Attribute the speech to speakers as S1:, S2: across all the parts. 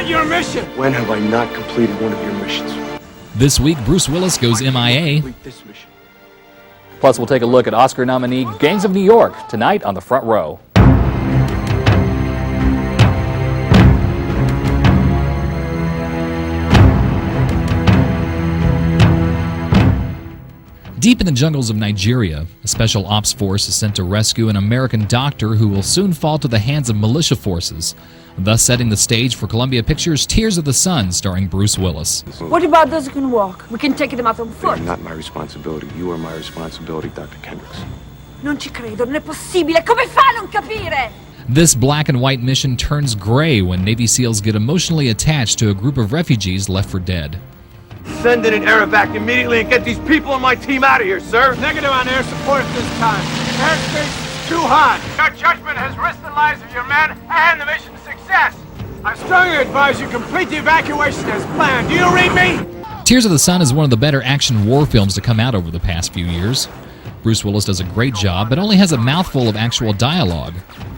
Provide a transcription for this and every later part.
S1: not your mission!
S2: When have I not completed one of your missions?
S3: This week, Bruce Willis goes MIA.
S2: This mission.
S4: Plus, we'll take a look at Oscar nominee Gangs of New York tonight on The Front Row.
S3: Deep in the jungles of Nigeria, a special ops force is sent to rescue an American doctor who will soon fall to the hands of militia forces, thus setting the stage for Columbia Pictures' Tears of the Sun, starring Bruce Willis.
S5: What about those who can walk? We can take them out on foot.
S2: Not my responsibility. You are my responsibility, Dr. Kendricks.
S5: Non ci credo, non è possibile. Come fa a non capire?
S3: This black and white mission turns gray when Navy SEALs get emotionally attached to a group of refugees left for dead.
S1: Send in an air evac immediately and get these people and my team out of here, sir. Negative on air support at this time. Airspace is too hot. Your judgment has risked the lives of your men and the mission's success. I strongly advise you complete the evacuation as planned. Do you read me?
S3: Tears of the Sun is one of the better action war films to come out over the past few years. Bruce Willis does a great job, but only has a mouthful of actual dialogue.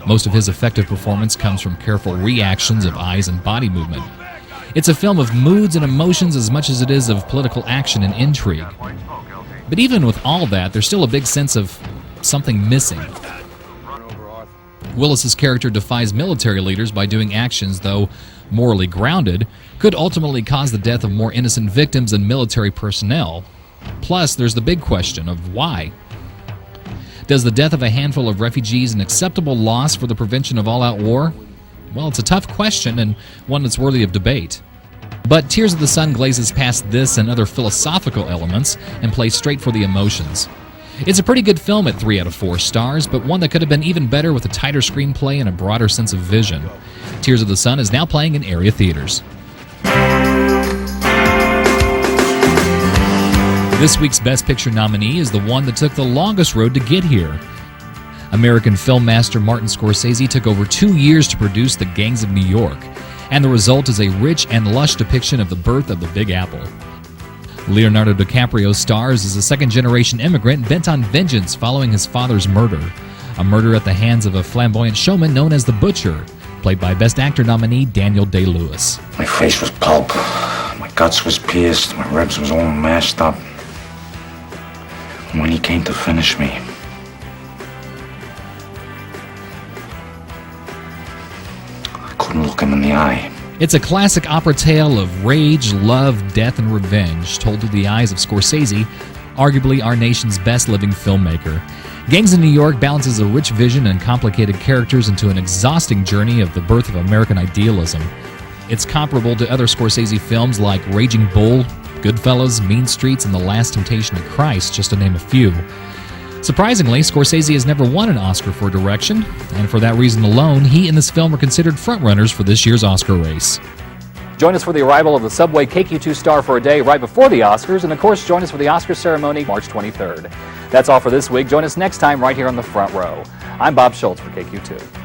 S3: Most of his effective performance comes from careful reactions of eyes and body movement. It's a film of moods and emotions as much as it is of political action and intrigue. But even with all that, there's still a big sense of something missing. Willis's character defies military leaders by doing actions, though morally grounded, could ultimately cause the death of more innocent victims and military personnel. Plus, there's the big question of why. Does the death of a handful of refugees an acceptable loss for the prevention of all-out war? Well, it's a tough question and one that's worthy of debate. But Tears of the Sun glazes past this and other philosophical elements and plays straight for the emotions. It's a pretty good film at 3 out of 4 stars, but one that could have been even better with a tighter screenplay and a broader sense of vision. Tears of the Sun is now playing in area theaters. This week's Best Picture nominee is the one that took the longest road to get here. American film master Martin Scorsese took over 2 years to produce The Gangs of New York, and the result is a rich and lush depiction of the birth of the Big Apple. Leonardo DiCaprio stars as a second-generation immigrant bent on vengeance following his father's murder, a murder at the hands of a flamboyant showman known as the Butcher, played by Best Actor nominee Daniel Day-Lewis.
S6: My face was pulp, my guts was pierced, my ribs was all mashed up. When he came to finish me, couldn't look him in the eye.
S3: It's a classic opera tale of rage, love, death, and revenge, told through the eyes of Scorsese, arguably our nation's best living filmmaker. Gangs of New York balances a rich vision and complicated characters into an exhausting journey of the birth of American idealism. It's comparable to other Scorsese films like Raging Bull, Goodfellas, Mean Streets, and The Last Temptation of Christ, just to name a few. Surprisingly, Scorsese has never won an Oscar for direction, and for that reason alone, he and this film are considered frontrunners for this year's Oscar race.
S4: Join us for the arrival of the Subway KQ2 star for a day right before the Oscars, and of course, join us for the Oscar ceremony March 23rd. That's all for this week. Join us next time right here on The Front Row. I'm Bob Shultz for KQ2.